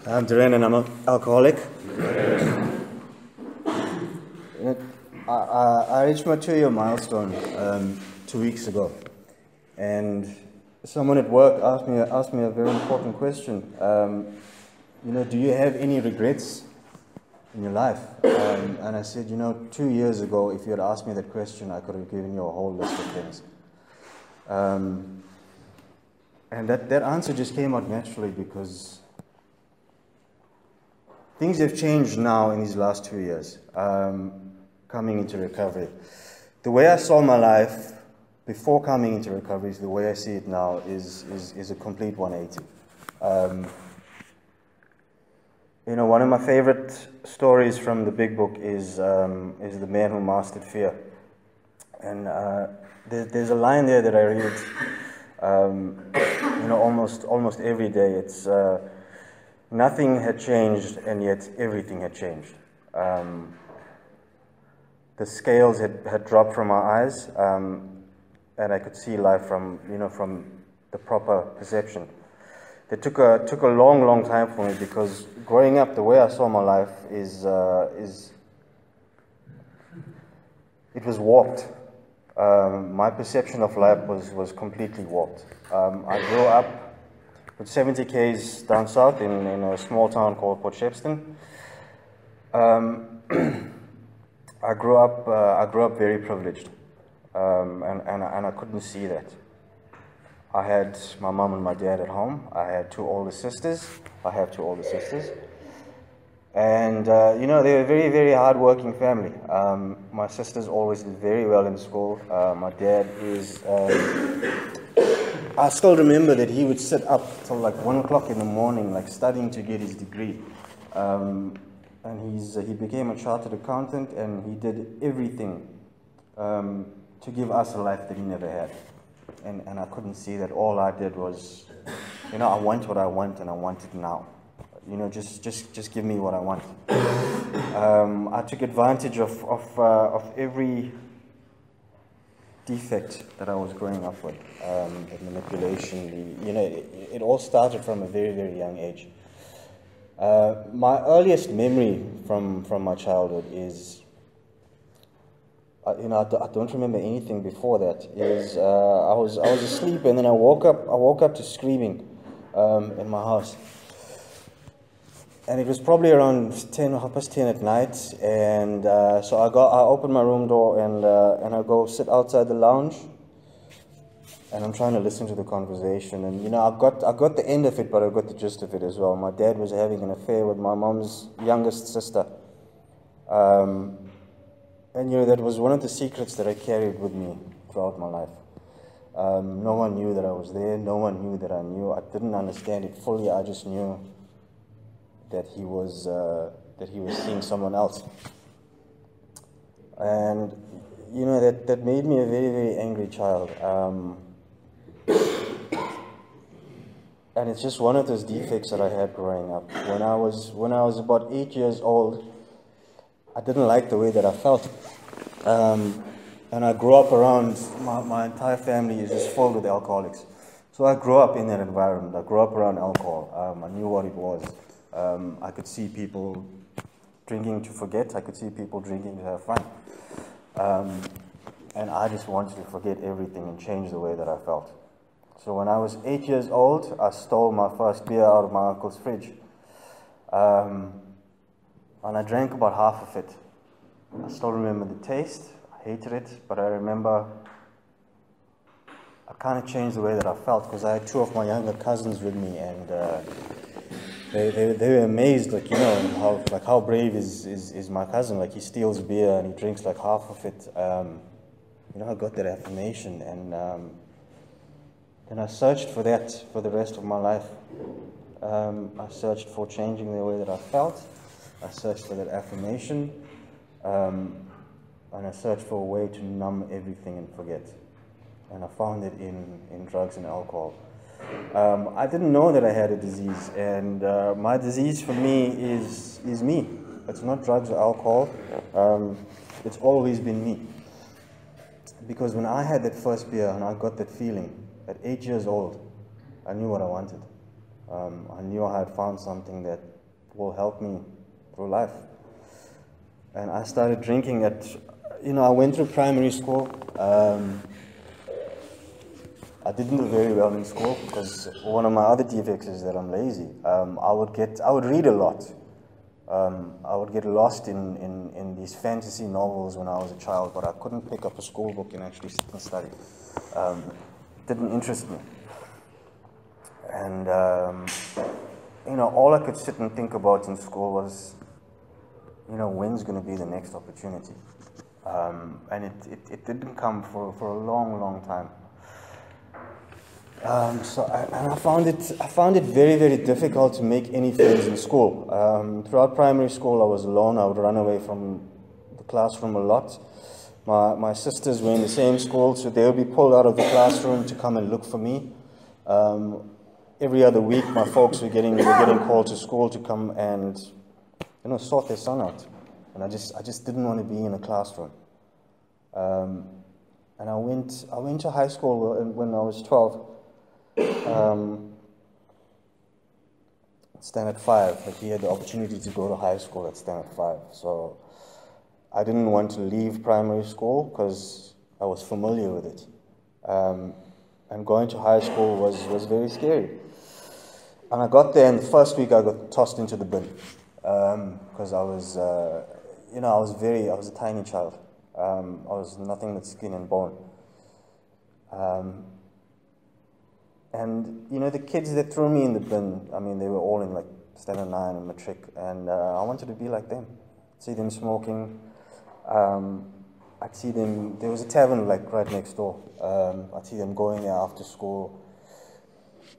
I'm Dhiren and I'm an alcoholic. I reached my 2-year milestone 2 weeks ago, and someone at work asked me a very important question. Do you have any regrets in your life? And I said, 2 years ago, if you had asked me that question, I could have given you a whole list of things. And that answer just came out naturally because things have changed now in these last 2 years, coming into recovery. The way I saw my life before coming into recovery, the way I see it now is a complete 180. One of my favorite stories from the Big Book is The Man Who Mastered Fear. And there's a line there that I read almost every day. It's nothing had changed, and yet everything had changed. The scales had dropped from my eyes, and I could see life from the proper perception. It took a long time for me, because growing up, the way I saw my life it was warped. My perception of life was completely warped. I grew up with 70 k's down south in a small town called Port Shepston. I grew up very privileged, and I couldn't see that. I had my mom and my dad at home. I had two older sisters. I have two older sisters. And, they were a very, very hard-working family. My sisters always did very well in school. My dad is... I still remember that he would sit up till like 1 o'clock in the morning, like studying to get his degree. And he became a chartered accountant, and he did everything to give us a life that he never had. And I couldn't see that. All I did was, I want what I want, and I want it now. Just give me what I want. I took advantage of every defect that I was growing up with. The manipulation, it all started from a very, very young age. My earliest memory from my childhood is, I don't remember anything before that. I was asleep, and then I woke up to screaming in my house. And it was probably around 10:30 at night, and so I opened my room door, and I go sit outside the lounge, and I'm trying to listen to the conversation, and I got the end of it, but I got the gist of it as well. My dad was having an affair with my mom's youngest sister, and that was one of the secrets that I carried with me throughout my life. No one knew that I was there. No one knew that I knew. I didn't understand it fully. I just knew that he was seeing someone else, and that made me a very, very angry child. And it's just one of those defects that I had growing up. When I was about 8 years old, I didn't like the way that I felt, and I grew up around my entire family is just filled with alcoholics. So I grew up in that environment. I grew up around alcohol. I knew what it was. I could see people drinking to forget. I could see people drinking to have fun. And I just wanted to forget everything and change the way that I felt. So when I was 8 years old, I stole my first beer out of my uncle's fridge. And I drank about half of it. I still remember the taste. I hated it, but I remember I kind of changed the way that I felt, because I had two of my younger cousins with me, and they were amazed, how brave is my cousin. Like, he steals beer and he drinks like half of it. I got that affirmation, and then I searched for that for the rest of my life. I searched for changing the way that I felt. I searched for that affirmation, and I searched for a way to numb everything and forget. And I found it in drugs and alcohol. I didn't know that I had a disease, and my disease for me is me. It's not drugs or alcohol. It's always been me. Because when I had that first beer and I got that feeling, at 8 years old, I knew what I wanted. I knew I had found something that will help me through life. And I started drinking I went through primary school. I didn't do very well in school because one of my other defects is that I'm lazy. I would read a lot. I would get lost in these fantasy novels when I was a child, but I couldn't pick up a school book and actually sit and study. It didn't interest me. And, all I could sit and think about in school was, when's going to be the next opportunity? And it didn't come for a long, long time. I found it very, very difficult to make any friends in school. Throughout primary school, I was alone. I would run away from the classroom a lot. My sisters were in the same school, so they would be pulled out of the classroom to come and look for me. Every other week, my folks were getting called to school to come and sort their son out, and I just didn't want to be in a classroom. And I went to high school when I was 12. Standard 5, like we had the opportunity to go to high school at Standard 5. So I didn't want to leave primary school because I was familiar with it. And going to high school was very scary. And I got there, and the first week I got tossed into the bin because I was a tiny child. I was nothing but skin and bone. And the kids that threw me in the bin, they were all in like Standard 9 and matric, and I wanted to be like them. See them smoking. I'd see them. There was a tavern like right next door. I'd see them going there after school.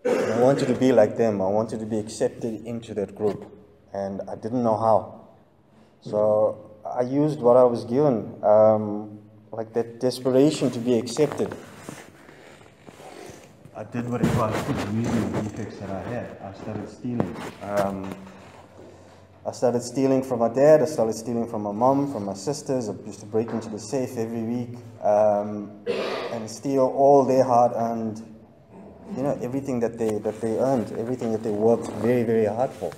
And I wanted to be like them. I wanted to be accepted into that group, and I didn't know how. So I used what I was given, like that desperation to be accepted. I did whatever I could using the defects that I had. I started stealing. I started stealing from my dad. I started stealing from my mom, from my sisters. I used to break into the safe every week and steal all their hard-earned, everything that they earned, everything that they worked very, very hard for.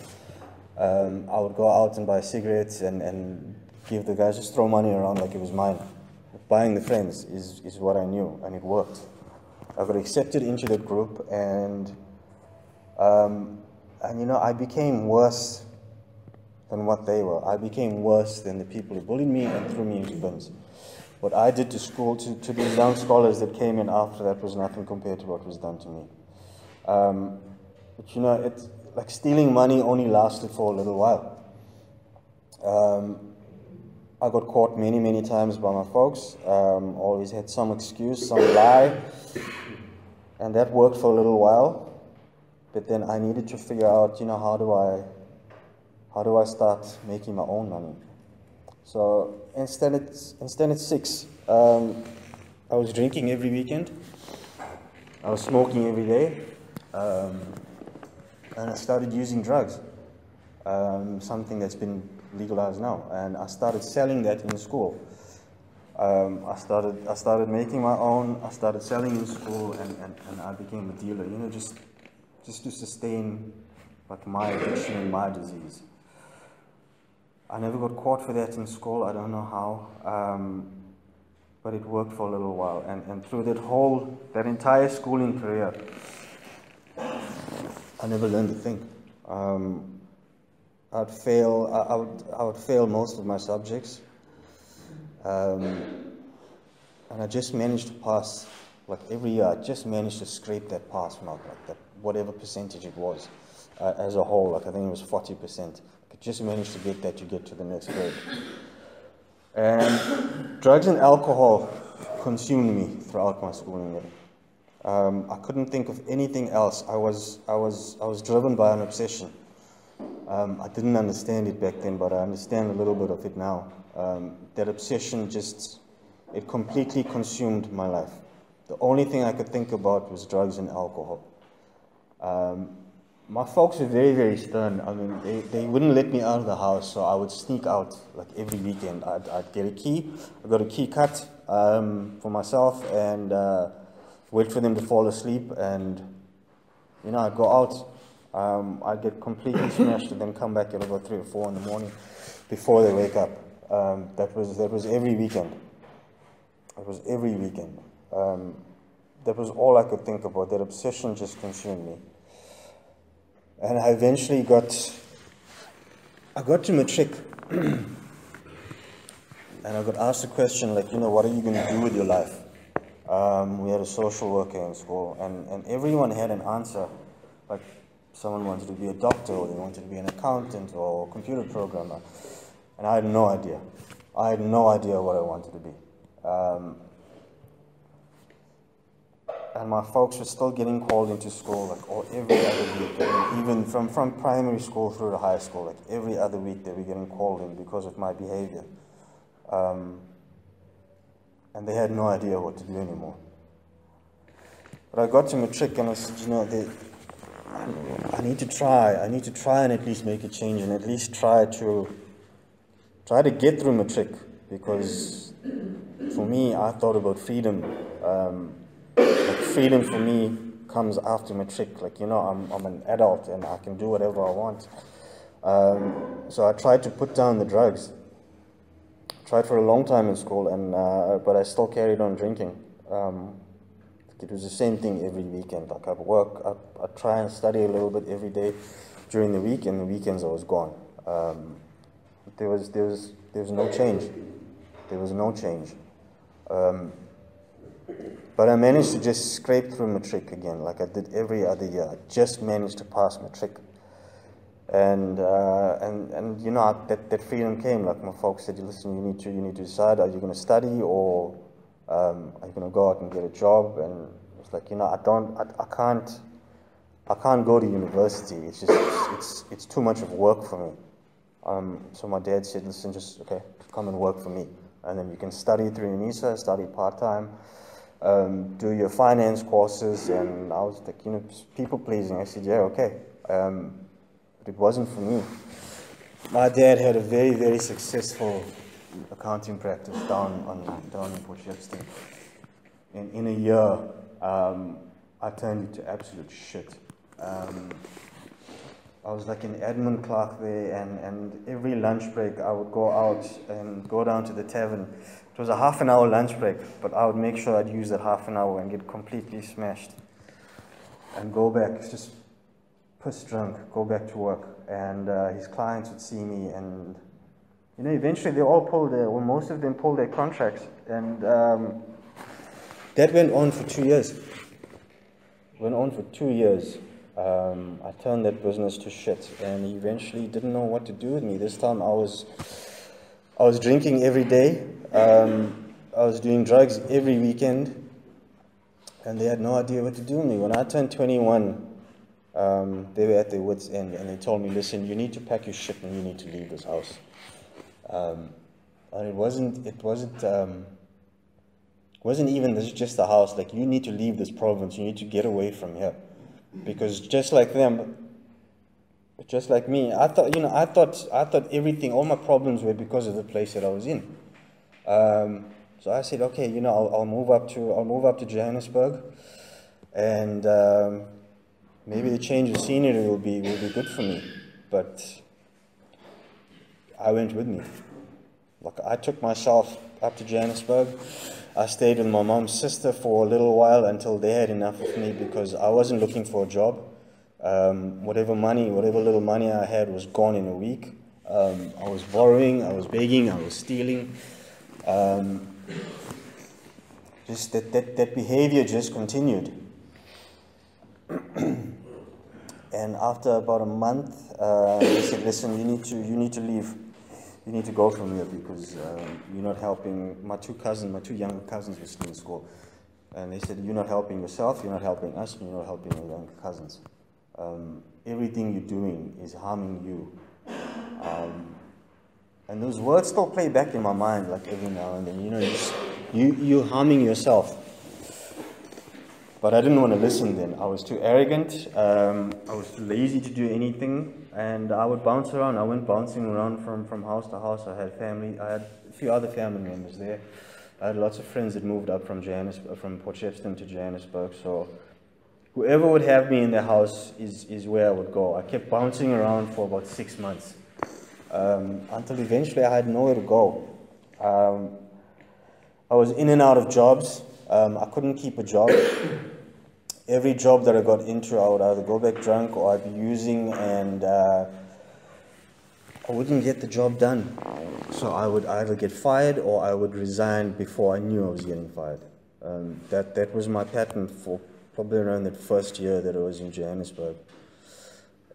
I would go out and buy cigarettes and give the guys, just throw money around like it was mine. Buying the friends is what I knew, and it worked. I got accepted into that group, and I became worse than what they were. I became worse than the people who bullied me and threw me into bins. What I did to school, to these young scholars that came in after that, was nothing compared to what was done to me. But it's like stealing money only lasted for a little while. I got caught many, many times by my folks. Always had some excuse, some lie. And that worked for a little while. But then I needed to figure out, how do I start making my own money? So instead at 6, I was drinking every weekend. I was smoking every day. And I started using drugs, something that's been legalized now, and I started selling that in school. I started making my own. I started selling in school, and I became a dealer. Just to sustain like my addiction and my disease. I never got caught for that in school. I don't know how, but it worked for a little while. And through that entire schooling career, I never learned a thing. I would fail most of my subjects, and I just managed to pass, like every year. I just managed to scrape that pass mark, like that, whatever percentage it was, as a whole. Like I think it was 40%. I just managed to get that to get to the next grade. And drugs and alcohol consumed me throughout my schooling year. I couldn't think of anything else. I was driven by an obsession. I didn't understand it back then, but I understand a little bit of it now. That obsession it completely consumed my life. The only thing I could think about was drugs and alcohol. My folks were very, very stern. They wouldn't let me out of the house, so I would sneak out like every weekend. I'd get a key. I got a key cut for myself, and wait for them to fall asleep, and I'd go out. I'd get completely smashed and then come back at about 3 or 4 in the morning before they wake up. That was every weekend. It was every weekend. That was all I could think about. That obsession just consumed me. And I eventually got to matric. And I got asked a question like, what are you going to do with your life? We had a social worker in school, and everyone had an answer. Like, someone wanted to be a doctor, or they wanted to be an accountant, or a computer programmer. And I had no idea. I had no idea what I wanted to be. And my folks were still getting called into school, like, every other week. Even from primary school through to high school, like, every other week they were getting called in because of my behavior. And they had no idea what to do anymore. But I got to matric and I said, I need to try and at least make a change, and at least try to get through matric, because for me, I thought about freedom. Like, freedom for me comes after matric. Like, I'm an adult and I can do whatever I want. So I tried to put down the drugs. Tried for a long time in school, but I still carried on drinking. It was the same thing every weekend. Like, I'd work, I'd try and study a little bit every day during the week, and the weekends I was gone. There was no change. There was no change. But I managed to just scrape through matric again, like I did every other year. I just managed to pass matric. And that freedom came. Like, my folks said, listen, you need to decide, are you going to study, or are you going to go out and get a job? And it's like, I can't go to university. It's just, it's too much of work for me. So my dad said, listen, okay, come and work for me. And then you can study through UNISA, study part-time, do your finance courses. And I was like, people pleasing. I said, yeah, okay. But it wasn't for me. My dad had a very, very successful accounting practice down in Port Shepstone. In a year, I turned into absolute shit. I was like an admin clerk there, and every lunch break I would go out and go down to the tavern. It was a half an hour lunch break, but I would make sure I'd use that half an hour and get completely smashed and go back, just piss drunk, go back to work. And his clients would see me, and eventually they all most of them pulled their contracts, and that went on for 2 years. I turned that business to shit, and he eventually didn't know what to do with me. This time I was drinking every day. I was doing drugs every weekend, and they had no idea what to do with me. When I turned 21, they were at their wits' end, and they told me, listen, you need to pack your shit and you need to leave this house. And it wasn't even this is just a house. Like, you need to leave this province. You need to get away from here, because just like them, just like me, I thought everything, all my problems were because of the place that I was in. So I said, okay, I'll move up to Johannesburg, and maybe the change of scenery will be good for me. But I went with me. Like, I took myself up to Johannesburg. I stayed with my mom's sister for a little while until they had enough of me, because I wasn't looking for a job. Whatever little money I had was gone in a week. I was borrowing, I was begging, I was stealing. Just that behavior just continued. And after about a month, they said, listen, you need to leave. You need to go from here, because you're not helping. My two younger cousins were still in school. And they said, you're not helping yourself, you're not helping us, and you're not helping your younger cousins. Everything you're doing is harming you. And those words still play back in my mind, like, every now and then. You're harming yourself. But I didn't want to listen then. I was too arrogant. I was too lazy to do anything. And I would bounce around. I went bouncing around from house to house. I had family. I had a few other family members there. I had lots of friends that moved up from Port Shepstone to Johannesburg. So whoever would have me in their house is where I would go. I kept bouncing around for about 6 months, until eventually I had nowhere to go. I was in and out of jobs. I couldn't keep a job. Every job that I got into, I would either go back drunk or I'd be using, and I wouldn't get the job done. So I would either get fired or I would resign before I knew I was getting fired. That was my pattern for probably around that first year that I was in Johannesburg.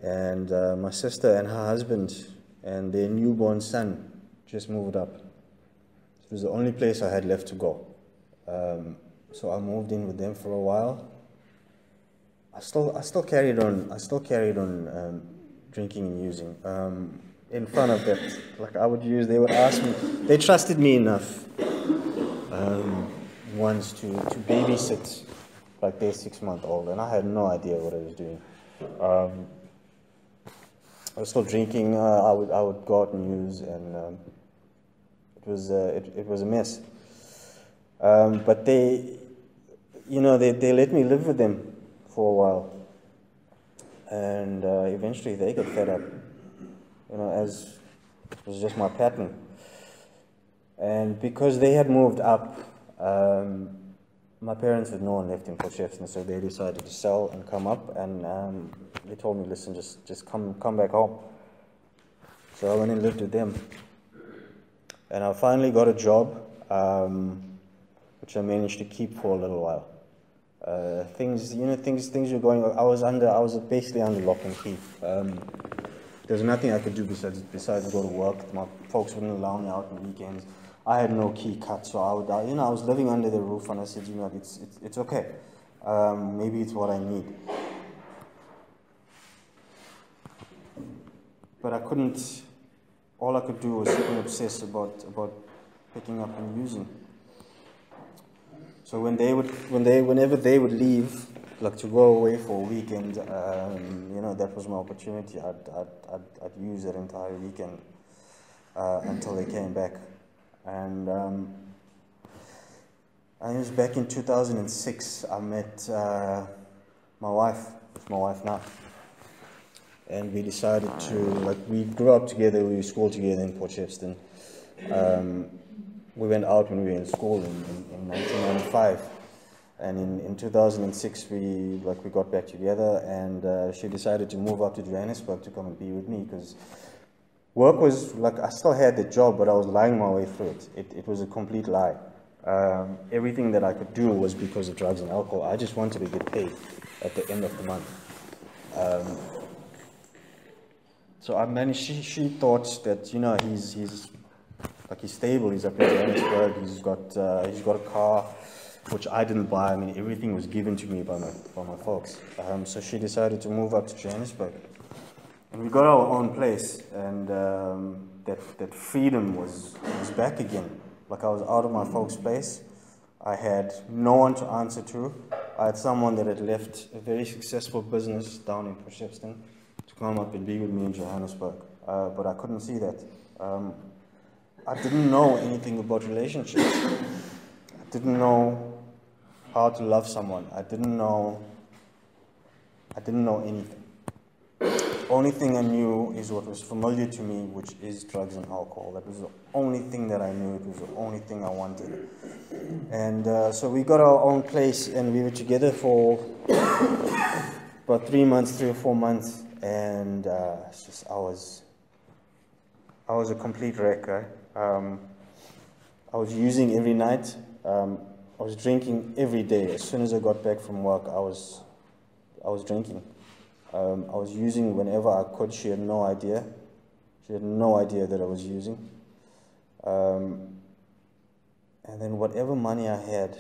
And my sister and her husband and their newborn son just moved up. It was the only place I had left to go. So I moved in with them for a while. I still carried on drinking and using. In front of that, like I would use, they would ask me, they trusted me enough once to babysit like their 6-month-old, and I had no idea what I was doing. I was still drinking. I would go out and use, and it was a mess. But they let me live with them for a while, and eventually they got fed up. As it was just my pattern. And because they had moved up, my parents had no one left in Port Shepstone, so they decided to sell and come up, and they told me, listen, just come back home. So I went and lived with them. And I finally got a job, which I managed to keep for a little while. Things were going. I was basically under lock and key. There was nothing I could do besides go to work. My folks wouldn't allow me out on weekends. I had no key cut, so I was living under the roof, and I said, it's okay. Maybe it's what I need. But I couldn't. All I could do was sit and obsess about picking up and using. So whenever they would leave, like to go away for a weekend, that was my opportunity. I'd use that entire weekend until they came back. And I was back in 2006. I met my wife. It's my wife now. And we decided to, we grew up together. We were school together in Port Shepstone. We went out when we were in school in 1995. And in 2006, we got back together, and she decided to move up to Johannesburg to come and be with me, because work was, I still had the job, but I was lying my way through it. It was a complete lie. Everything that I could do was because of drugs and alcohol. I just wanted to get paid at the end of the month. So I managed, she thought that, he's stable, he's up in Johannesburg, he's got a car, which I didn't buy. I mean, everything was given to me by my folks. So she decided to move up to Johannesburg. And we got our own place, and that freedom was back again. I was out of my folks' place. I had no one to answer to. I had someone that had left a very successful business down in Port Shepstone to come up and be with me in Johannesburg. But I couldn't see that. I didn't know anything about relationships. I didn't know how to love someone. I didn't know anything. The only thing I knew is what was familiar to me, which is drugs and alcohol. That was the only thing that I knew. It was the only thing I wanted. And so we got our own place, and we were together for about 3 or 4 months. And I was a complete wreck. I was using every night. I was drinking every day. As soon as I got back from work, I was drinking. I was using whenever I could. She had no idea. She had no idea that I was using. And then whatever money I had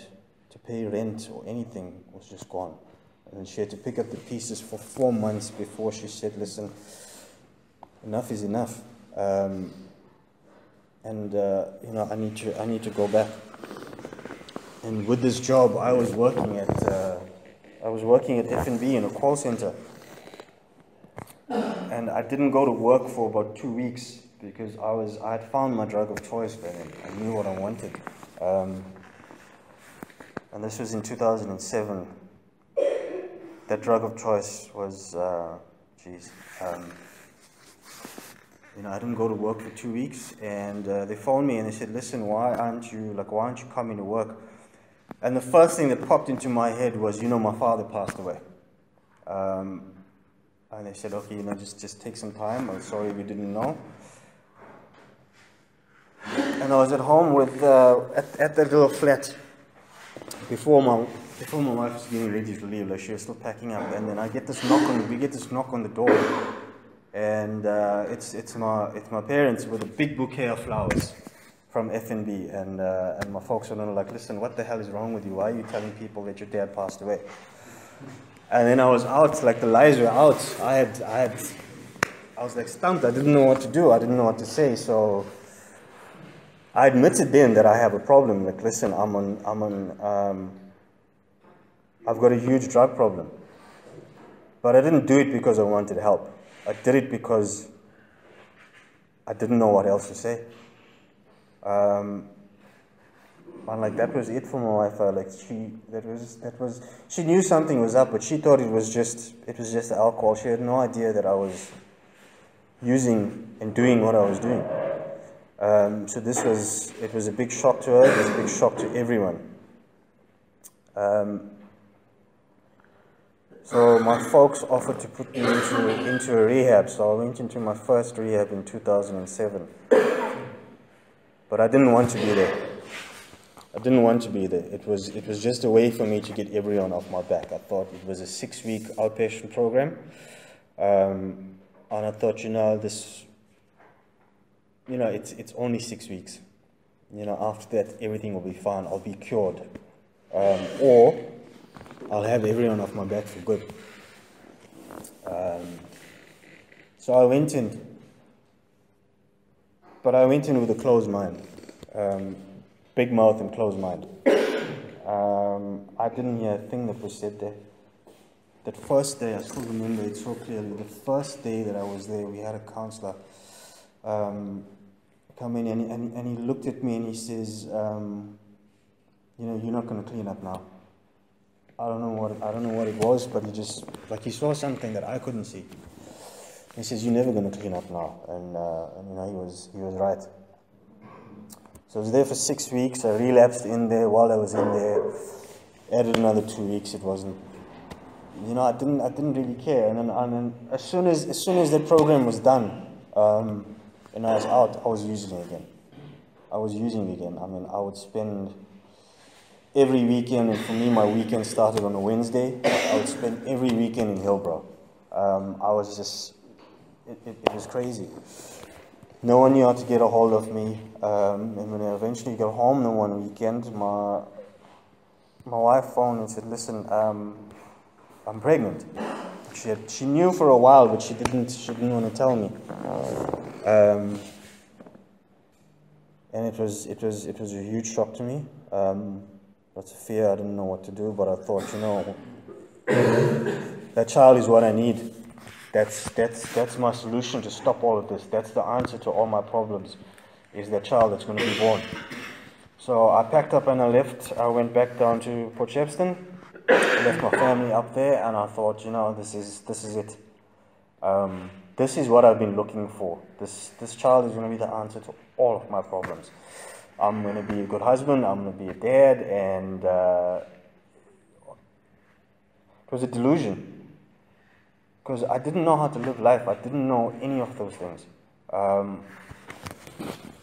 to pay rent or anything was just gone. And she had to pick up the pieces for 4 months before she said, listen, enough is enough. I need to go back. And with this job, I was working at F&B in a call center. And I didn't go to work for about 2 weeks because I had found my drug of choice then. I knew what I wanted. And this was in 2007. that drug of choice was, I didn't go to work for 2 weeks, and they phoned me and they said, listen, why aren't you coming to work? And the first thing that popped into my head was, my father passed away. And they said, okay, just take some time. I'm sorry we didn't know. And I was at home with, at that little flat before my wife was getting ready to leave. Like, she was still packing up, and then we get this knock on the door, and it's my parents with a big bouquet of flowers from F&B, and my folks are like, listen, what the hell is wrong with you? Why are you telling people that your dad passed away? And then I was out, like the lies were out. I was like stumped. I didn't know what to do. I didn't know what to say. So I admitted then that I have a problem. Like, listen, I've got a huge drug problem. But I didn't do it because I wanted help. I did it because I didn't know what else to say. And like, that was it for my wife. She knew something was up, but she thought it was just alcohol. She had no idea that I was using and doing what I was doing. So it was a big shock to her. It was a big shock to everyone. So my folks offered to put me into a rehab. So I went into my first rehab in 2007. But I didn't want to be there. It was just a way for me to get everyone off my back. I thought it was a 6-week outpatient program. And I thought, it's only 6 weeks. After that, everything will be fine. I'll be cured. Or I'll have everyone off my back for good. So I went in. But I went in with a closed mind. Big mouth and closed mind. I didn't hear a thing that was said there. That first day, I still remember it so clearly. The first day that I was there, we had a counselor come in, and he looked at me and he says, you're not going to clean up now. I don't know what it was, but he saw something that I couldn't see. He says, you're never going to clean up now, and he was right. So I was there for 6 weeks. I relapsed in there. While I was in there, added another 2 weeks. It wasn't, I didn't really care. And then as soon as that program was done, and I was out, I was using again. I would spend every weekend, and for me, my weekend started on a Wednesday. I would spend every weekend in Hillbrow. It was crazy. No one knew how to get a hold of me. And when I eventually got home the one weekend, my wife phoned and said, listen, I'm pregnant. She knew for a while, but she didn't want to tell me. And it was a huge shock to me. Lots of fear. I didn't know what to do, but I thought, that child is what I need. That's my solution to stop all of this. That's the answer to all my problems, is that child that's going to be born. So I packed up and I left. I went back down to Port Shepstone. I left my family up there, and I thought, this is it. This is what I've been looking for. This child is going to be the answer to all of my problems. I'm going to be a good husband. I'm going to be a dad, and it was a delusion. Because I didn't know how to live life. I didn't know any of those things.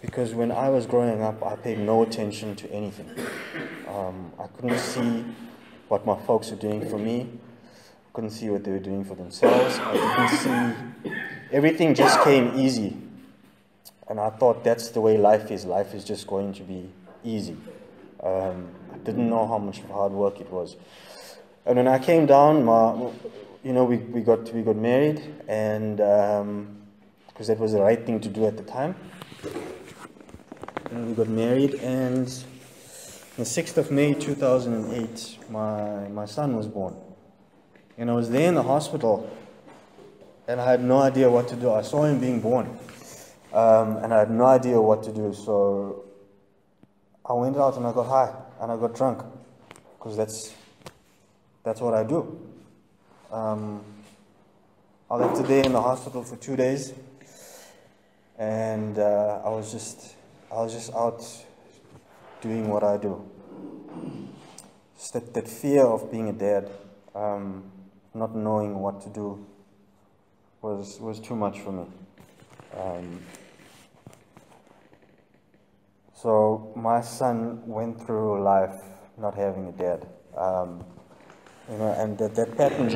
Because when I was growing up, I paid no attention to anything. I couldn't see what my folks were doing for me. I couldn't see what they were doing for themselves. I didn't see. Everything just came easy. And I thought that's the way life is. Life is just going to be easy. I didn't know how much hard work it was. And when I came down, we got married, and because that was the right thing to do at the time. And we got married, and on the 6th of May 2008, my son was born. And I was there in the hospital, and I had no idea what to do. I saw him being born, and I had no idea what to do. So I went out and I got high, and I got drunk, because that's what I do. I left today in the hospital for 2 days, and I was just out doing what I do. Just that fear of being a dad, not knowing what to do, was too much for me. So my son went through life not having a dad. And that pattern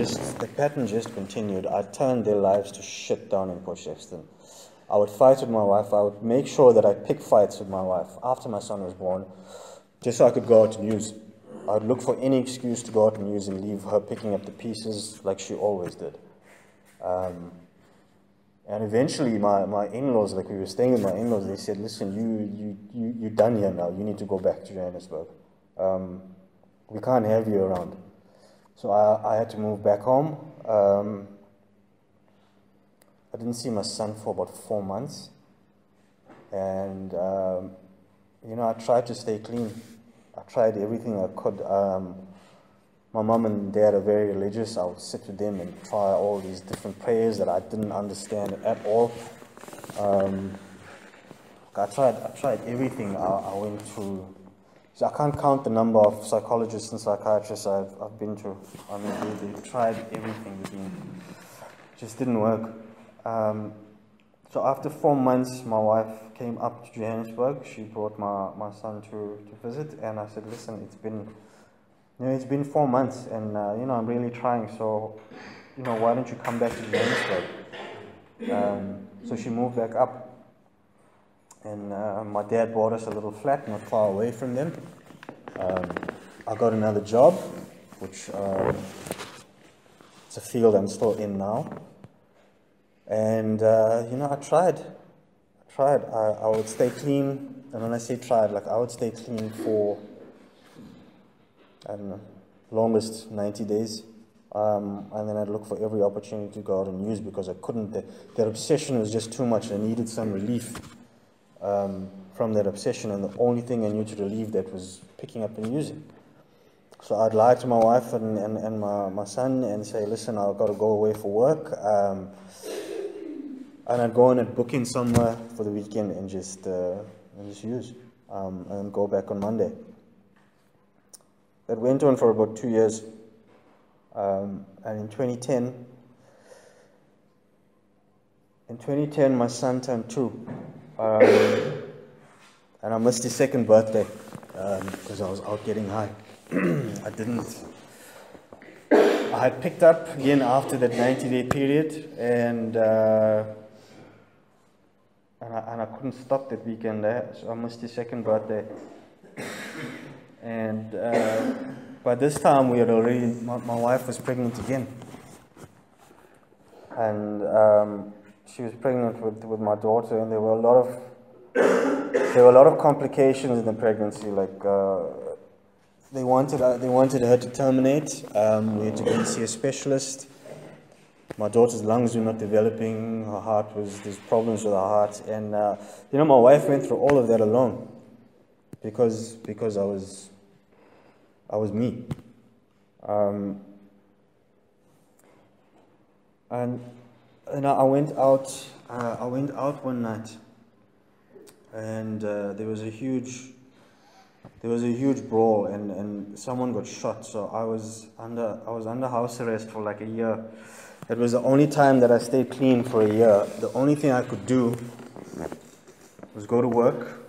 just continued. I turned their lives to shit down in Port Shepstone. I would fight with my wife. I would make sure that I pick fights with my wife after my son was born, just so I could go out to news. I would look for any excuse to go out to news and leave her picking up the pieces like she always did. And eventually my in-laws, like we were staying with my in-laws, they said, listen, you're done here now. You need to go back to Johannesburg. We can't have you around. So I had to move back home. I didn't see my son for about 4 months. And, I tried to stay clean. I tried everything I could. My mom and dad are very religious. I would sit with them and try all these different prayers that I didn't understand at all. I tried everything. I went to. So I can't count the number of psychologists and psychiatrists I've been to. I mean, they tried everything with me. It just didn't work. So after 4 months, my wife came up to Johannesburg. She brought my son to visit, and I said, listen, it's been 4 months, and I'm really trying. So, why don't you come back to Johannesburg? So she moved back up. And my dad bought us a little flat not far away from them. I got another job, which it's a field I'm still in now. And, I tried. I would stay clean. And when I say tried, like I would stay clean for, I don't know, longest 90 days. And then I'd look for every opportunity to go out and use because I couldn't. That obsession was just too much. I needed some relief. From that obsession, and the only thing I knew to relieve that was picking up and using. So I'd lie to my wife and my son and say, listen, I've got to go away for work, and I'd go in and book in somewhere for the weekend and just use, and go back on Monday. That went on for about 2 years, and in 2010 my son turned 2. And I missed his second birthday because I was out getting high. I had picked up again after that 90-day period, and I couldn't stop that weekend there, so I missed his second birthday. And by this time we had already, my wife was pregnant again. And she was pregnant with my daughter, and there were a lot of complications in the pregnancy. Like they wanted her to terminate. We had to go and see a specialist. My daughter's lungs were not developing. There's problems with her heart, and my wife went through all of that alone because I was me. And I went out one night, and there was a huge brawl, and someone got shot. So I was under house arrest for like a year. It was the only time that I stayed clean for a year. The only thing I could do was go to work.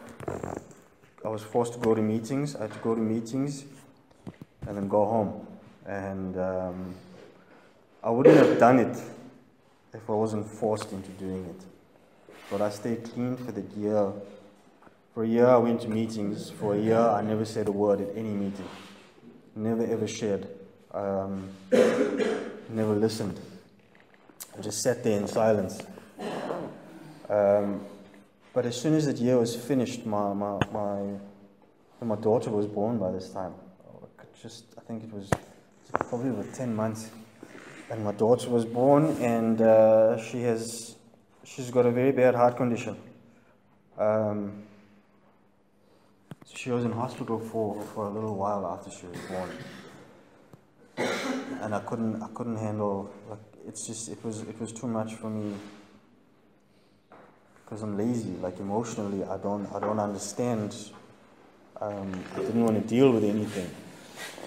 I was forced to go to meetings. I had to go to meetings and then go home. And I wouldn't have done it if I wasn't forced into doing it. But I stayed clean for the year. For a year I went to meetings. For a year I never said a word at any meeting. Never ever shared. Never listened. I just sat there in silence. But as soon as that year was finished, my daughter was born by this time. I think it was probably about 10 months. And my daughter was born, and she's got a very bad heart condition. So she was in hospital for a little while after she was born. and I couldn't handle, like, it was too much for me, because I'm lazy, like emotionally, I don't understand. I didn't want to deal with anything.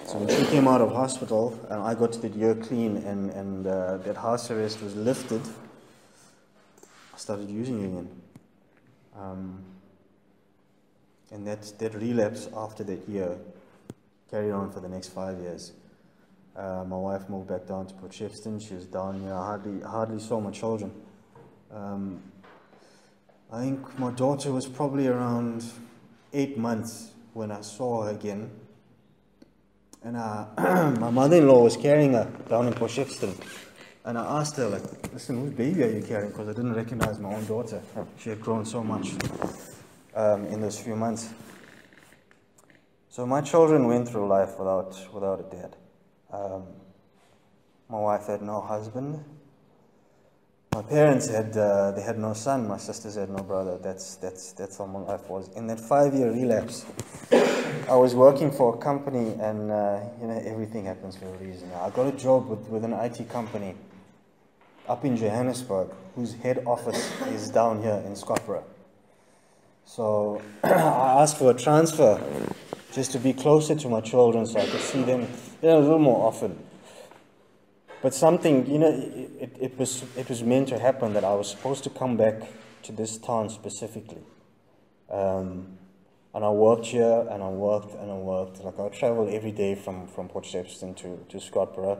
So when she came out of hospital and I got the year clean and that house arrest was lifted, I started using again. And that relapse after that year carried on for the next 5 years. My wife moved back down to Port Shepstone. She was down here. I hardly saw my children. I think my daughter was probably around 8 months when I saw her again. And my mother-in-law was carrying her down in Port Shepstone. And I asked her, like, listen, whose baby are you carrying? Because I didn't recognize my own daughter. She had grown so much in those few months. So my children went through life without a dad. My wife had no husband. My parents had no son. My sisters had no brother. That's how my life was. In that 5-year relapse, I was working for a company, and everything happens for a reason. I got a job with an IT company up in Johannesburg, whose head office is down here in Scottsboro. So I asked for a transfer just to be closer to my children, so I could see them a little more often. But something, it was meant to happen, that I was supposed to come back to this town specifically. And I worked here, and I worked, and I worked. Like, I would travel every day from Port Shepstone to Scottsboro.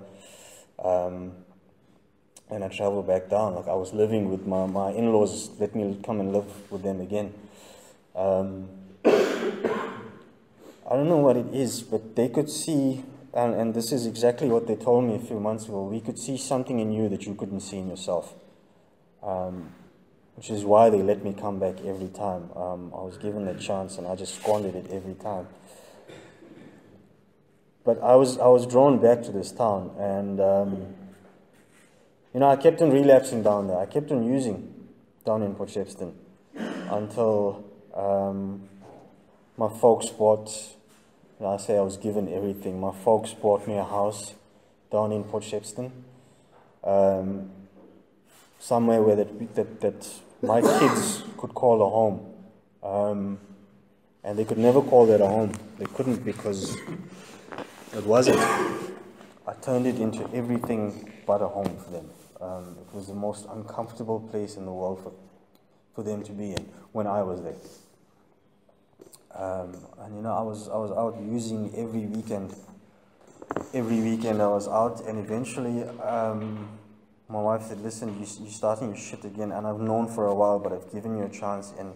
And I traveled back down. Like, I was living with my in-laws, let me come and live with them again. I don't know what it is, but they could see, and this is exactly what they told me a few months ago, we could see something in you that you couldn't see in yourself. Which is why they let me come back every time. I was given that chance, and I just squandered it every time. But I was drawn back to this town, and I kept on relapsing down there. I kept on using down in Port Shepstone until my folks bought. I say I was given everything. My folks bought me a house down in Port Shepstone, somewhere where that my kids could call a home, and they could never call that a home. They couldn't, because it wasn't. I turned it into everything but a home for them. It was the most uncomfortable place in the world for them to be in when I was there. And I was out using every weekend. Every weekend I was out, and eventually my wife said, listen, you're starting your shit again, and I've known for a while, but I've given you a chance, and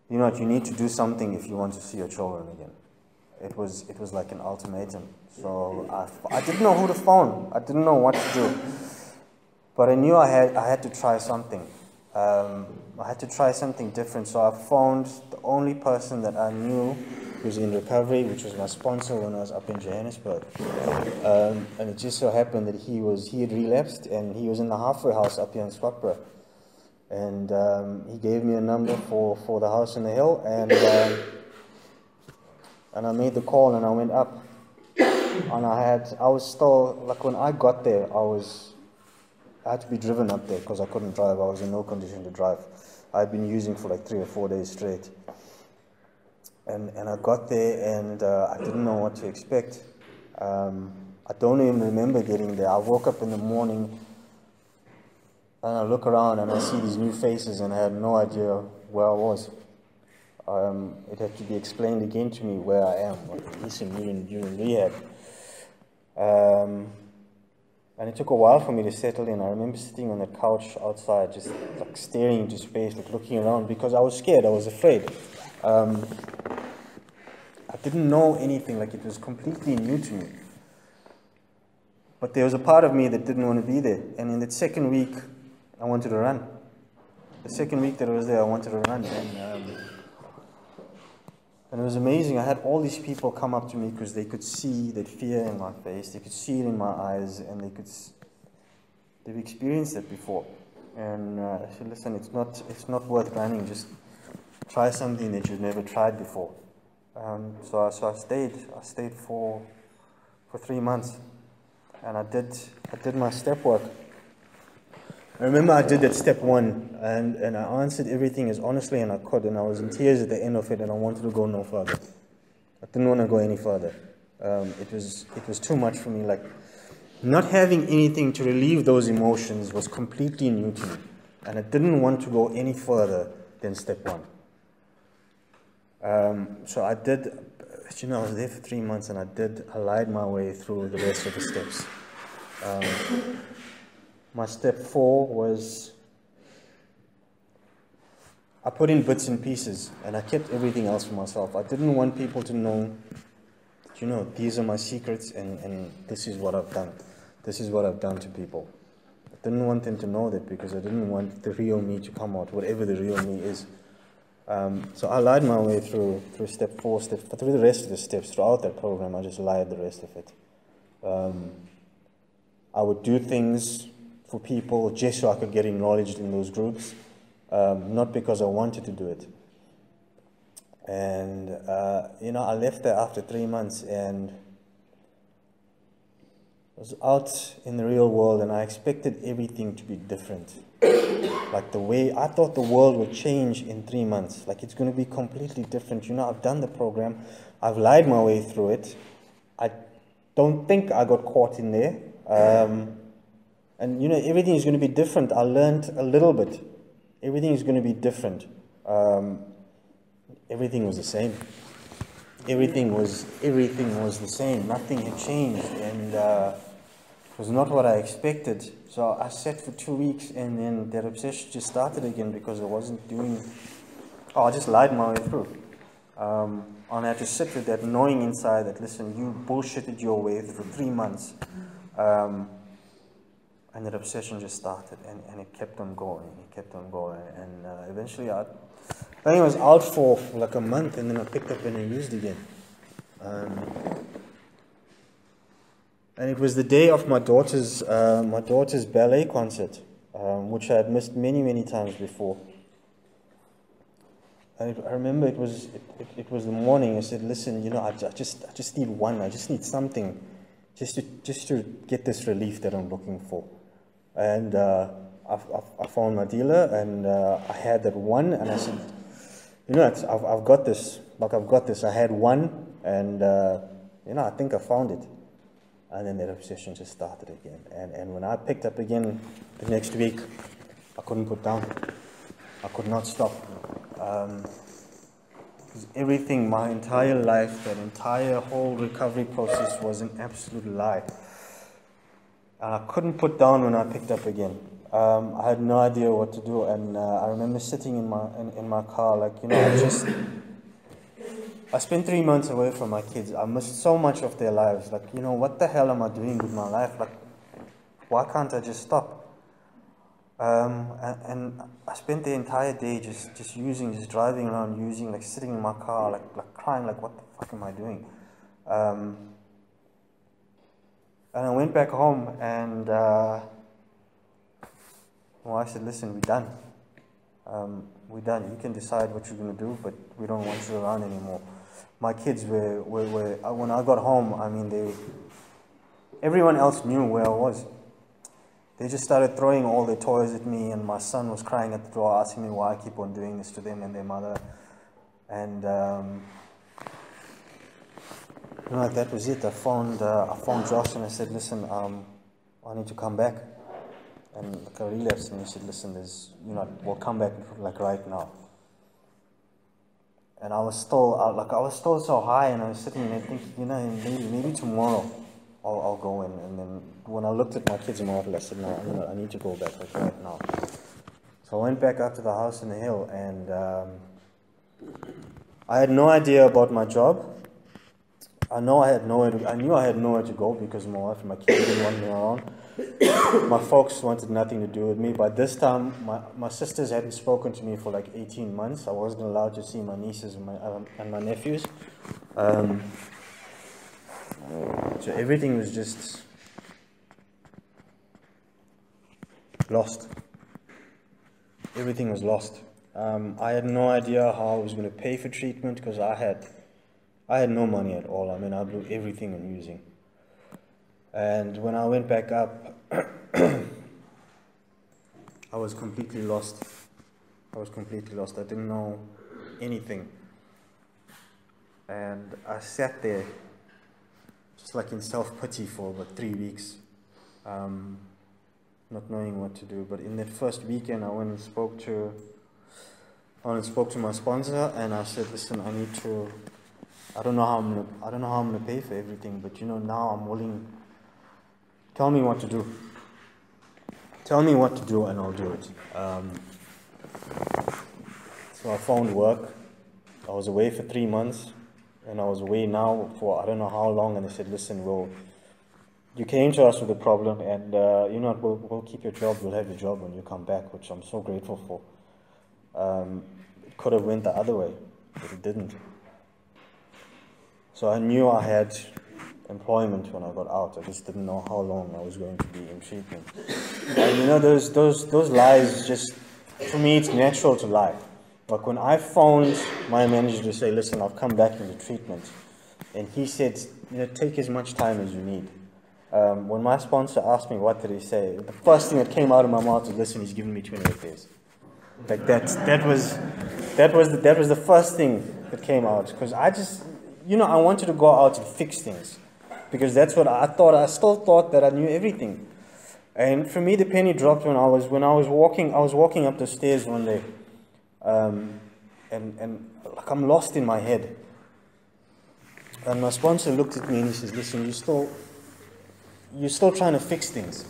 you know what, you need to do something if you want to see your children again. It was like an ultimatum. So I didn't know who to phone. I didn't know what to do. But I knew I had to try something. I had to try something different. So I phoned the only person that I knew who was in recovery, which was my sponsor when I was up in Johannesburg. And it just so happened that he had relapsed, and he was in the halfway house up here in Scottsboro. And he gave me a number for the house in the hill, and I made the call, and I went up. And I was still, like, when I got there, I had to be driven up there because I couldn't drive. I was in no condition to drive. I'd been using for like 3 or 4 days straight. And I got there, and I didn't know what to expect. I don't even remember getting there. I woke up in the morning, and I look around, and I see these new faces, and I had no idea where I was. It had to be explained again to me where I am. Like, listen, you're in rehab. And it took a while for me to settle in. I remember sitting on the couch outside, just like staring into space, like looking around, because I was scared, I was afraid. I didn't know anything, like it was completely new to me. But there was a part of me that didn't want to be there. And in that second week, I wanted to run. The second week that I was there, I wanted to run. And it was amazing. I had all these people come up to me because they could see that fear in my face. They could see it in my eyes, and they've experienced it before. And I said, listen, it's not worth running. Just try something that you've never tried before. So I stayed for 3 months. and I did my step work. I remember I did that step 1, and I answered everything as honestly as I could, and I was in tears at the end of it, and I wanted to go no further. I didn't want to go any further. It was too much for me. Like, not having anything to relieve those emotions was completely new to me, and I didn't want to go any further than step 1. So I did, I was there for 3 months, and I lied my way through the rest of the steps. My step 4 was, I put in bits and pieces, and I kept everything else for myself. I didn't want people to know, these are my secrets, and this is what I've done. This is what I've done to people. I didn't want them to know that, because I didn't want the real me to come out, whatever the real me is. So I lied my way through step 4, through the rest of the steps. Throughout that program, I just lied the rest of it. I would do things for people just so I could get acknowledged in those groups, not because I wanted to do it. And, I left there after 3 months, and I was out in the real world, and I expected everything to be different. Like the way I thought the world would change in 3 months. Like, it's going to be completely different. I've done the program. I've lied my way through it. I don't think I got caught in there. And, everything is going to be different. I learned a little bit. Everything is going to be different. Everything was the same. Everything was the same. Nothing had changed. And it was not what I expected. So I sat for 2 weeks, and then that obsession just started again, because I wasn't doing... I just lied my way through. And I had to sit with that, knowing inside that, listen, you bullshitted your way through 3 months. And that obsession just started, and it kept on going, and eventually I think I was out for like a month, and then I picked up and I used again. And it was the day of my daughter's ballet concert, which I had missed many times before. And I remember it was the morning. I said, listen, I just need one. I just need something, just to get this relief that I'm looking for. And I found my dealer, and I had that one, and I said, I've got this. Like, I've got this. I had one, and I think I found it. And then that obsession just started again. And when I picked up again the next week, I couldn't put down. I could not stop. Because everything, my entire life, that entire whole recovery process was an absolute lie. And I couldn't put down when I picked up again. I had no idea what to do, and I remember sitting in my car, like, I spent 3 months away from my kids. I missed so much of their lives. Like, what the hell am I doing with my life? Like, why can't I just stop? And I spent the entire day just driving around, like, sitting in my car, like crying, like, what the fuck am I doing? And I went back home, and my wife said, listen, we're done. We're done. You can decide what you're going to do, but we don't want you around anymore. My kids were when I got home, everyone else knew where I was. They just started throwing all their toys at me, and my son was crying at the door, asking me why I keep on doing this to them and their mother. And that was it. I phoned Josh, and I said, listen, I need to come back. And I relapsed, and he said, listen, we'll come back like right now. And I was still so high, and I was sitting there thinking, maybe tomorrow I'll go in. And then when I looked at my kids in my office, I said, no, I need to go back like right now. So I went back up to the house in the hill, and I had no idea about my job. I knew I had nowhere to go, because my wife and my kids didn't want me around. My folks wanted nothing to do with me. By this time, my sisters hadn't spoken to me for like 18 months. I wasn't allowed to see my nieces and my nephews. So everything was just lost. Everything was lost. I had no idea how I was going to pay for treatment, because I had no money at all. I blew everything on using. And when I went back up, I was completely lost. I didn't know anything. And I sat there just like in self-pity for about 3 weeks, not knowing what to do. But in that first weekend, I went and spoke to my sponsor, and I said, listen, I don't know how I'm gonna pay for everything, but now I'm willing. Tell me what to do. Tell me what to do and I'll do it. So I found work. I was away for 3 months, and I was away now for I don't know how long, and they said, listen, you came to us with a problem, and we'll keep your job, we'll have your job when you come back, which I'm so grateful for. It could have went the other way, but it didn't. So I knew I had employment when I got out. I just didn't know how long I was going to be in treatment. And those lies, just, for me, it's natural to lie. Like when I phoned my manager to say, listen, I've come back into treatment, and he said, take as much time as you need. When my sponsor asked me what did he say, the first thing that came out of my mouth was, listen, he's given me 28 days. Like that was the first thing that came out, because I just, I wanted to go out and fix things, because that's what I thought. I still thought that I knew everything. And for me, the penny dropped when I was walking up the stairs one day, and like I'm lost in my head. And my sponsor looked at me and he says, listen, you're still trying to fix things.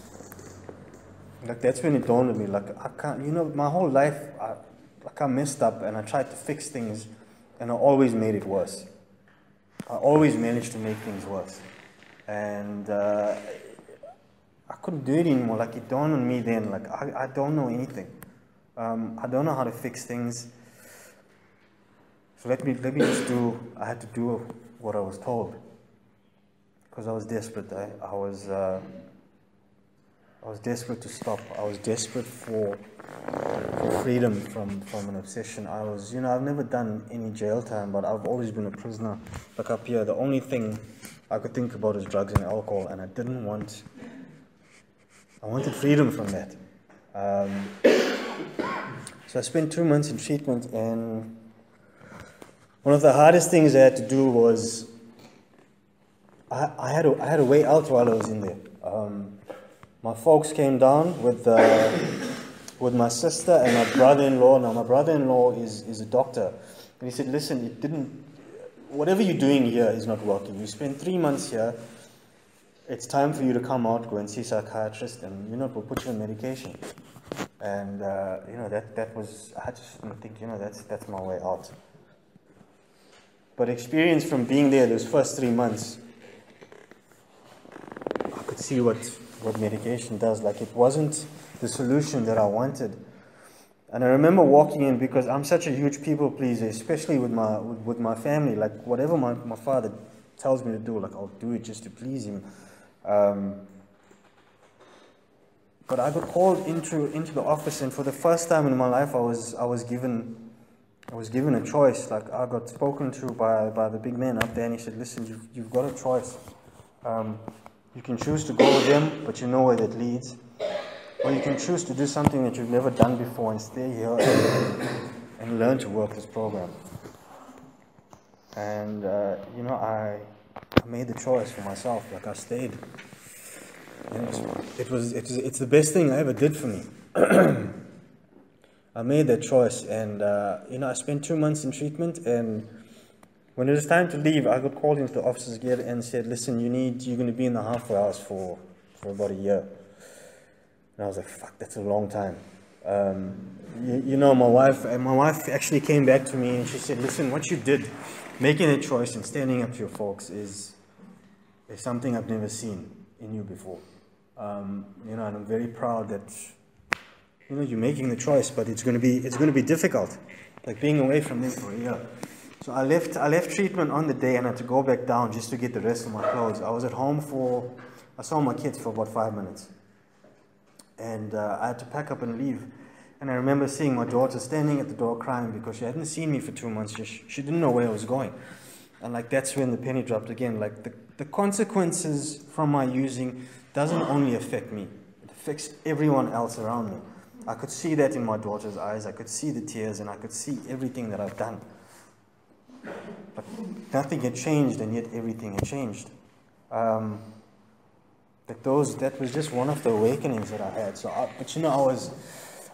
Like that's when it dawned on me, like I can't, my whole life, I messed up and I tried to fix things, and I always made it worse. I always managed to make things worse. And I couldn't do it anymore. Like it dawned on me then, like I don't know anything. I don't know how to fix things. So let me just I had to do what I was told, because I was desperate. I was desperate to stop. I was desperate for freedom from an obsession. I've never done any jail time, but I've always been a prisoner. Like up here, the only thing I could think about is drugs and alcohol, and I wanted freedom from that. So I spent 2 months in treatment, and one of the hardest things I had to do was I had a way out while I was in there. My folks came down with my sister and my brother-in-law. Now my brother-in-law is a doctor, and he said, listen, whatever you're doing here is not working. You spent 3 months here. It's time for you to come out, go and see a psychiatrist, and we'll put you on medication. And that was, I just didn't think, that's my way out. But experience from being there those first 3 months, I could see what medication does. Like it wasn't the solution that I wanted. And I remember walking in, because I'm such a huge people pleaser, especially with my family. Like whatever my father tells me to do, like I'll do it just to please him. But I got called into the office, and for the first time in my life, I was given a choice. Like I got spoken to by the big man up there, and he said, listen, you've got a choice. You can choose to go with them, but you know where that leads. Or you can choose to do something that you've never done before and stay here and learn to work this program. And, I made the choice for myself. Like I stayed. It's the best thing I ever did for me. I made that choice, and, I spent 2 months in treatment, and when it was time to leave, I got called into the offices again and said, listen, you're going to be in the halfway house for about a year. And I was like, fuck, that's a long time. My wife actually came back to me and she said, listen, what you did, making a choice and standing up to your folks is something I've never seen in you before. And I'm very proud that, you're making the choice, but it's going to be difficult, like being away from them for a year. So I left treatment on the day, and I had to go back down just to get the rest of my clothes. I was at home I saw my kids for about 5 minutes. And I had to pack up and leave. And I remember seeing my daughter standing at the door crying because she hadn't seen me for 2 months. She didn't know where I was going. And like that's when the penny dropped again. Like the consequences from my using doesn't only affect me, it affects everyone else around me. I could see that in my daughter's eyes, I could see the tears, and I could see everything that I've done. But nothing had changed, and yet everything had changed. That was just one of the awakenings that I had. But you know,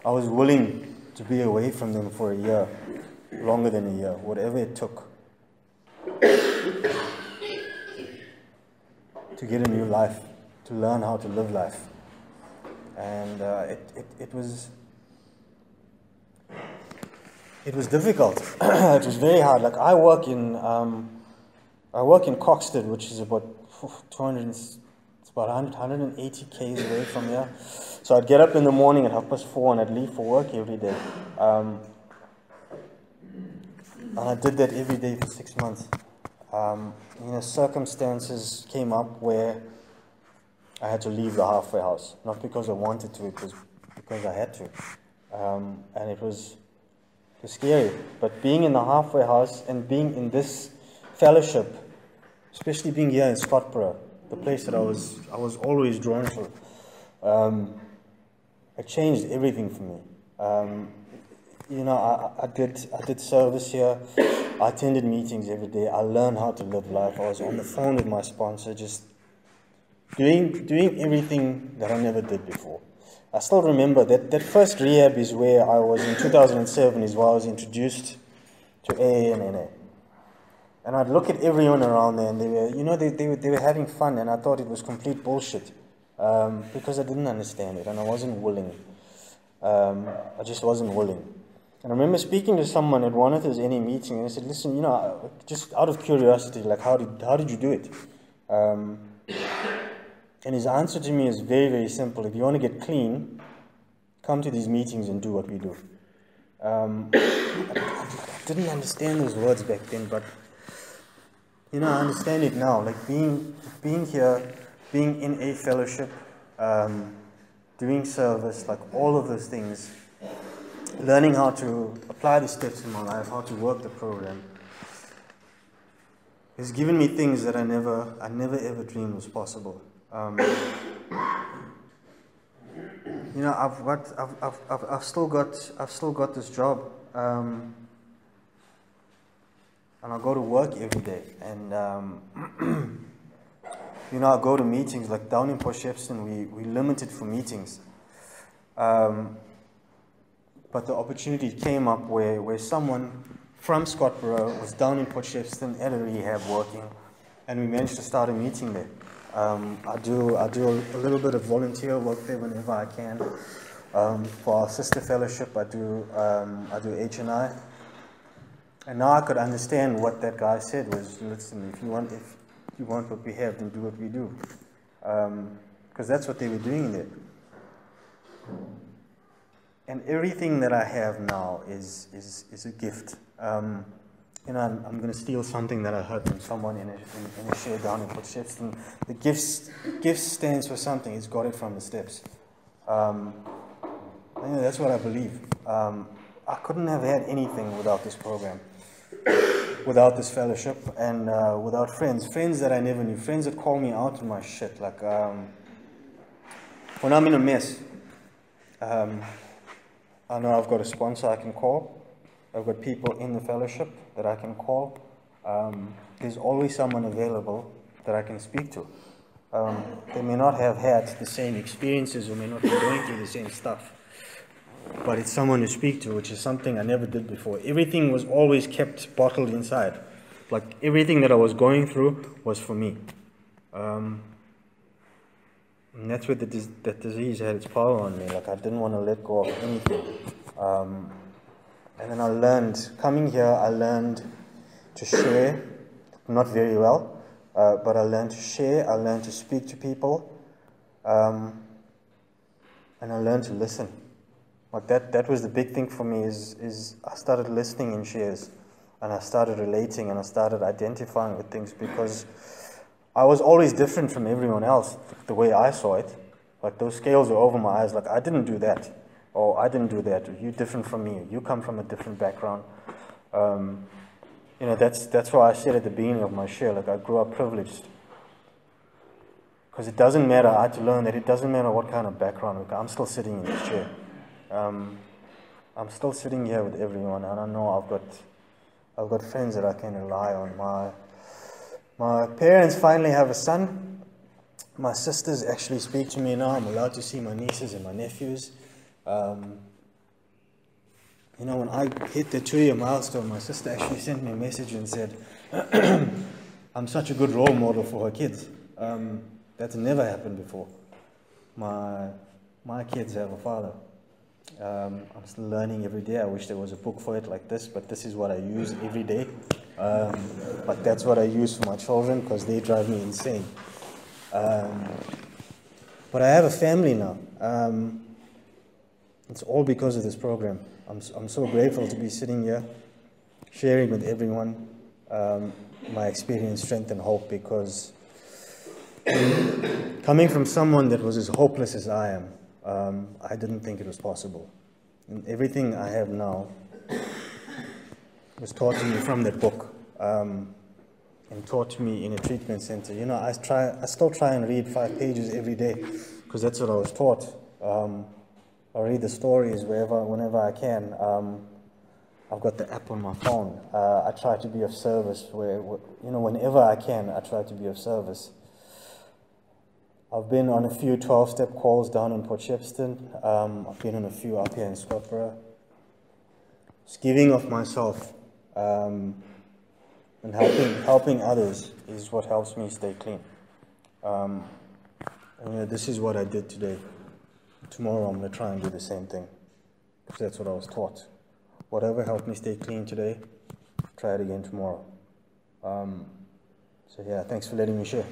I was willing to be away from them for a year, longer than a year, whatever it took, to get a new life, to learn how to live life. And it was difficult. It was very hard. Like I work in Coxted, which is about 180 k's away from here. So I'd get up in the morning at 4:30 and I'd leave for work every day. And I did that every day for 6 months. You know, circumstances came up where I had to leave the halfway house, not because I wanted to, it was because I had to. And it was scary. But being in the halfway house and being in this fellowship, especially being here in Scottsboro, the place that I was always drawn to, it changed everything for me. You know, I did service here. I attended meetings every day. I learned how to live life. I was on the phone with my sponsor, just doing everything that I never did before. I still remember that first rehab is where I was in 2007, is where I was introduced to AA and NA. And I'd look at everyone around there, and they were, you know, they were having fun, and I thought it was complete bullshit, because I didn't understand it, and I wasn't willing. I just wasn't willing. And I remember speaking to someone at one of those NA meetings, and I said, listen, you know, just out of curiosity, like, how did you do it? And his answer to me is very, very simple. If you want to get clean, come to these meetings and do what we do. I didn't understand those words back then, but you know, I understand it now. Like being here, being in a fellowship, doing service, like all of those things, learning how to apply the steps in my life, how to work the program, has given me things that I never ever dreamed was possible. You know, I've still got this job, and I go to work every day, and you know, I go to meetings like down in Port Shepstone. We limited for meetings, but the opportunity came up where someone from Scottsboro was down in Port Shepstone at a rehab working, and we managed to start a meeting there. I do a little bit of volunteer work there whenever I can. For our sister fellowship, I do H&I. And now I could understand what that guy said was, listen, if you want what we have, then do what we do. Because that's what they were doing there. And everything that I have now is a gift. You know, I'm going to steal something that I heard from someone in a share down in Port Shepstone. The gifts stands for something. It's got it from the steps. That's what I believe. I couldn't have had anything without this program, without this fellowship, and without friends that I never knew, friends that call me out on my shit. Like when I'm in a mess, I know I've got a sponsor I can call. I've got people in the fellowship that I can call. There's always someone available that I can speak to. They may not have had the same experiences or may not be going through the same stuff, but it's someone to speak to, which is something I never did before. Everything was always kept bottled inside. Like everything that I was going through was for me. And that's where that disease had its power on me. Like I didn't want to let go of anything. And then I learned, coming here, I learned to share, not very well, but I learned to share, I learned to speak to people, and I learned to listen. Like that was the big thing for me is I started listening in shares, and I started relating, and I started identifying with things, because I was always different from everyone else, the way I saw it. Like those scales were over my eyes, like I didn't do that. Oh, I didn't do that. You're different from me. You come from a different background. You know, that's why I said at the beginning of my share, like I grew up privileged. Because it doesn't matter, I had to learn that it doesn't matter what kind of background. Like, I'm still sitting in this chair. I'm still sitting here with everyone, and I know I've got friends that I can rely on. My parents finally have a son. My sisters actually speak to me now. I'm allowed to see my nieces and my nephews. You know, when I hit the 2-year milestone, my sister actually sent me a message and said, I'm such a good role model for her kids. That's never happened before. My kids have a father. I'm still learning every day. I wish there was a book for it like this, but this is what I use every day. But that's what I use for my children because they drive me insane. But I have a family now. It's all because of this program. I'm so grateful to be sitting here, sharing with everyone my experience, strength, and hope, because coming from someone that was as hopeless as I am, I didn't think it was possible. And everything I have now was taught to me from that book, and taught to me in a treatment center. You know, I still try and read 5 pages every day, because that's what I was taught. I read the stories whenever I can. I've got the app on my phone. I try to be of service whenever I can, I try to be of service. I've been on a few 12-step calls down in Port Shepstone. I've been on a few up here in Scottsboro. Just giving of myself and helping others is what helps me stay clean. And, this is what I did today. Tomorrow I'm going to try and do the same thing, because that's what I was taught. Whatever helped me stay clean today, try it again tomorrow. So yeah, thanks for letting me share.